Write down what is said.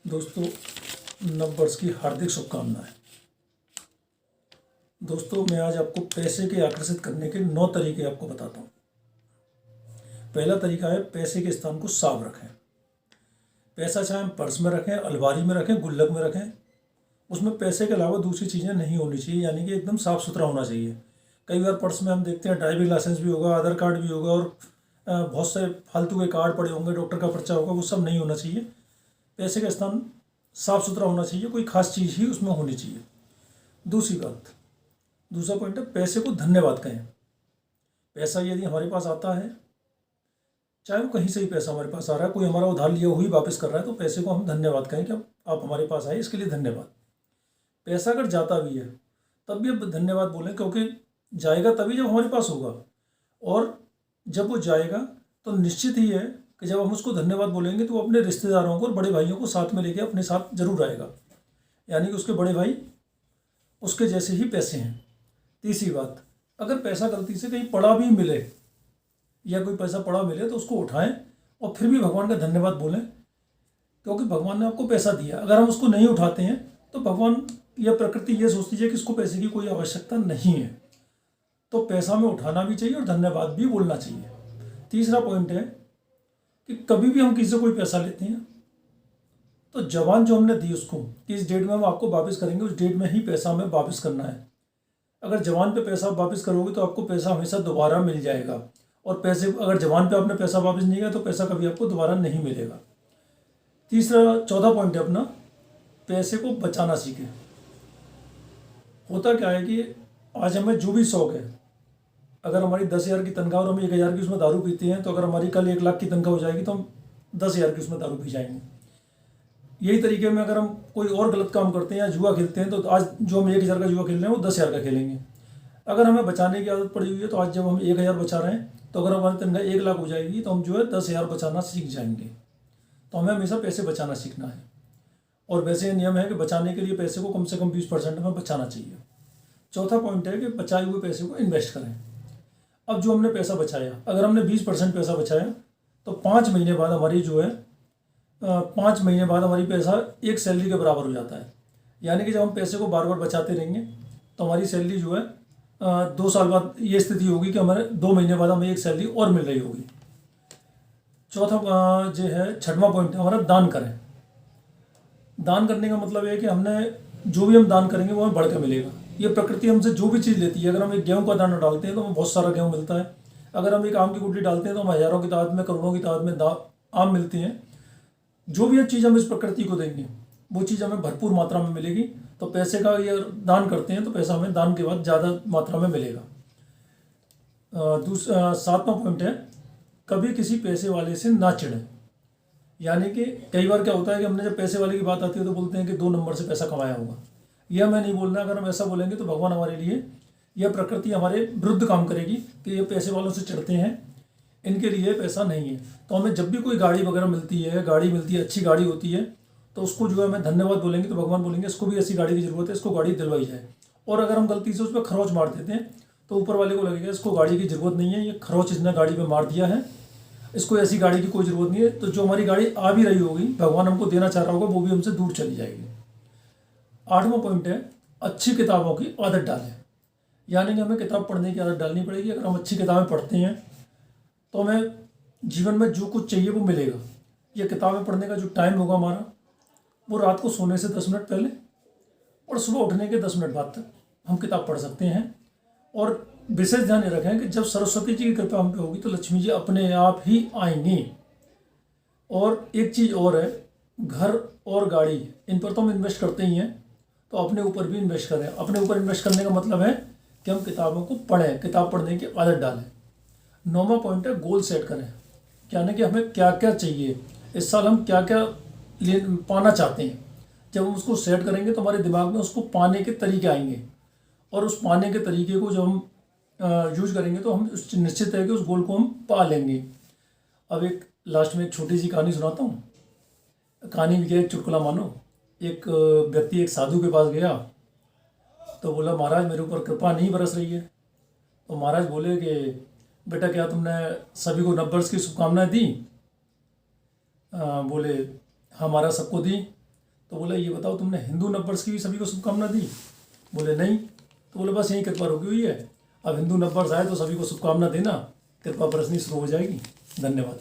दोस्तों, नववर्ष की हार्दिक शुभकामनाएं। दोस्तों, मैं आज आपको पैसे के आकर्षित करने के 9 तरीके आपको बताता हूँ। पहला तरीका है पैसे के स्थान को साफ रखें। पैसा चाहे हम पर्स में रखें, अलमारी में रखें, गुल्लक में रखें, उसमें पैसे के अलावा दूसरी चीज़ें नहीं होनी चाहिए, यानी कि एकदम साफ़ सुथरा होना चाहिए। कई बार पर्स में हम देखते हैं ड्राइविंग लाइसेंस भी होगा, आधार कार्ड भी होगा और बहुत से फालतू के कार्ड पड़े होंगे, डॉक्टर का पर्चा होगा, वो सब नहीं होना चाहिए। पैसे का स्थान साफ़ सुथरा होना चाहिए, कोई खास चीज़ ही उसमें होनी चाहिए। दूसरा पॉइंट है पैसे को धन्यवाद कहें। पैसा यदि हमारे पास आता है, चाहे वो कहीं से ही पैसा हमारे पास आ रहा है, कोई हमारा उधार लिया हुआ ही वापस कर रहा है, तो पैसे को हम धन्यवाद कहें कि आप हमारे पास आए, इसके लिए धन्यवाद। पैसा अगर जाता भी है तब भी अब धन्यवाद बोलें, क्योंकि जाएगा तभी जब हमारे पास होगा, और जब वो जाएगा तो निश्चित ही है कि जब हम उसको धन्यवाद बोलेंगे तो वो अपने रिश्तेदारों को और बड़े भाइयों को साथ में लेके अपने साथ जरूर आएगा, यानी कि उसके बड़े भाई उसके जैसे ही पैसे हैं। तीसरी बात, अगर पैसा गलती से कहीं पड़ा भी मिले या कोई पैसा पड़ा मिले तो उसको उठाएं और फिर भी भगवान का धन्यवाद बोलें, क्योंकि भगवान ने आपको पैसा दिया। अगर हम उसको नहीं उठाते हैं तो भगवान या प्रकृति ये सोचती है कि इसको पैसे की कोई आवश्यकता नहीं है। तो पैसा में उठाना भी चाहिए और धन्यवाद भी बोलना चाहिए। तीसरा पॉइंट है कि कभी भी हम किसी से कोई पैसा लेते हैं तो जबान जो हमने दी उसको कि इस डेट में हम आपको वापस करेंगे, उस डेट में ही पैसा हमें वापस करना है। अगर जबान पे पैसा वापस करोगे तो आपको पैसा हमेशा दोबारा मिल जाएगा, और पैसे अगर जबान पे आपने पैसा वापस नहीं किया तो पैसा कभी आपको दोबारा नहीं मिलेगा। चौथा पॉइंट है अपना, पैसे को बचाना सीखें। होता क्या है कि आज हमें जो भी शौक है, अगर हमारी 10,000 की तनख्वाह और हम 1,000 की उसमें दारू पीते हैं, तो अगर हमारी कल 1 लाख की तनख्वाह हो जाएगी तो हम 10,000 की उसमें दारू पी जाएंगे। यही तरीके में अगर हम कोई और गलत काम करते हैं या जुआ खेलते हैं, तो आज जो हम 1,000 का जुआ खेल रहे हैं वो 10,000 का खेलेंगे। अगर हमें बचाने की आदत पड़ी हुई है तो आज जब हम 1,000 बचा रहे हैं, तो अगर हमारी तनख्वाह 1 लाख हो जाएगी तो हम जो है 10,000 बचाना सीख जाएंगे। तो हमें हमेशा पैसे बचाना सीखना है, और वैसे नियम है कि बचाने के लिए पैसे को कम से कम 20% हमें बचाना चाहिए। चौथा पॉइंट है कि बचाए हुए पैसे को इन्वेस्ट करें। अब जो हमने पैसा बचाया, अगर हमने 20% पैसा बचाया तो 5 महीने बाद हमारी जो है 5 महीने बाद हमारी पैसा एक सैलरी के बराबर हो जाता है। यानी कि जब हम पैसे को बार बार बचाते रहेंगे तो हमारी सैलरी जो है 2 साल बाद ये स्थिति होगी कि हमारे 2 महीने बाद हमें एक सैलरी और मिल रही होगी। चौथा जो है, छठवां पॉइंट है हमारा, दान करें। दान करने का मतलब है कि हमने जो भी हम दान करेंगे वो हमें बढ़ के मिलेगा। ये प्रकृति हमसे जो भी चीज़ लेती है, अगर हम एक गेहूं का दाना डालते हैं तो हमें बहुत सारा गेहूं मिलता है। अगर हम एक आम की गुठली डालते हैं तो हम हज़ारों की तादाद में, करोड़ों की तादाद में आम मिलती हैं। जो भी चीज़ हम इस प्रकृति को देंगे वो चीज़ हमें भरपूर मात्रा में मिलेगी। तो पैसे का ये दान करते हैं तो पैसा हमें दान के बाद ज़्यादा मात्रा में मिलेगा। सातवां पॉइंट है, कभी किसी पैसे वाले से ना चिढ़ें। यानी कि कई बार क्या होता है कि हमने जब पैसे वाले की बात आती है तो बोलते हैं कि 2 नंबर से पैसा कमाया होगा। यह हमें नहीं बोलना। अगर हम ऐसा बोलेंगे तो भगवान हमारे लिए, यह प्रकृति हमारे विरुद्ध काम करेगी कि ये पैसे वालों से चिढ़ते हैं, इनके लिए पैसा नहीं है। तो हमें जब भी कोई गाड़ी वगैरह मिलती है, अच्छी गाड़ी होती है, तो उसको जो है हमें धन्यवाद बोलेंगे तो भगवान बोलेंगे इसको भी ऐसी गाड़ी की ज़रूरत है, इसको गाड़ी दिलवाई जाए। और अगर हम गलती से उस पर खरोच मार देते हैं तो ऊपर वाले को लगेगा इसको गाड़ी की ज़रूरत नहीं है, ये खरोच इसने गाड़ी में मार दिया है, इसको ऐसी गाड़ी की कोई ज़रूरत नहीं है। तो जो हमारी गाड़ी आ भी रही होगी, भगवान हमको देना चाह रहा होगा, वो भी हमसे दूर चली जाएगी। 8वां पॉइंट है, अच्छी किताबों की आदत डालें। यानी कि हमें किताब पढ़ने की आदत डालनी पड़ेगी। अगर हम अच्छी किताबें पढ़ते हैं तो हमें जीवन में जो कुछ चाहिए वो मिलेगा। ये किताबें पढ़ने का जो टाइम होगा हमारा, वो रात को सोने से 10 मिनट पहले और सुबह उठने के 10 मिनट बाद तक हम किताब पढ़ सकते हैं। और विशेष ध्यान ये रखें कि जब सरस्वती जी की कृपा हम पे होगी तो लक्ष्मी जी अपने आप ही आएंगी। और एक चीज़ और है, घर और गाड़ी, इन पर तो हम इन्वेस्ट करते ही हैं, तो अपने ऊपर भी इन्वेस्ट करें। अपने ऊपर इन्वेस्ट करने का मतलब है कि हम किताबों को पढ़ें, किताब पढ़ने की आदत डालें। 9वां पॉइंट है, गोल सेट करें। यानी कि हमें क्या क्या चाहिए, इस साल हम क्या क्या पाना चाहते हैं। जब हम उसको सेट करेंगे तो हमारे दिमाग में उसको पाने के तरीके आएंगे, और उस पाने के तरीके को जब हम यूज करेंगे तो हम निश्चित है कि उस गोल को हम पा लेंगे। अब एक लास्ट में एक छोटी सी कहानी सुनाता हूँ। कहानी भी क्या, एक चुटकुला मानो। एक व्यक्ति एक साधु के पास गया तो बोला, महाराज मेरे ऊपर कृपा नहीं बरस रही है। तो महाराज बोले कि बेटा क्या तुमने सभी को नववर्ष की शुभकामनाएं दी? बोले हाँ महाराज, सबको दी। तो बोला ये बताओ तुमने हिंदू नववर्ष की भी सभी को शुभकामना दी? बोले नहीं। तो बोले बस यही कृपा रुकी हुई है, अब हिंदू नववर्ष आए तो सभी को शुभकामना देना, कृपा बरसनी शुरू हो जाएगी। धन्यवाद।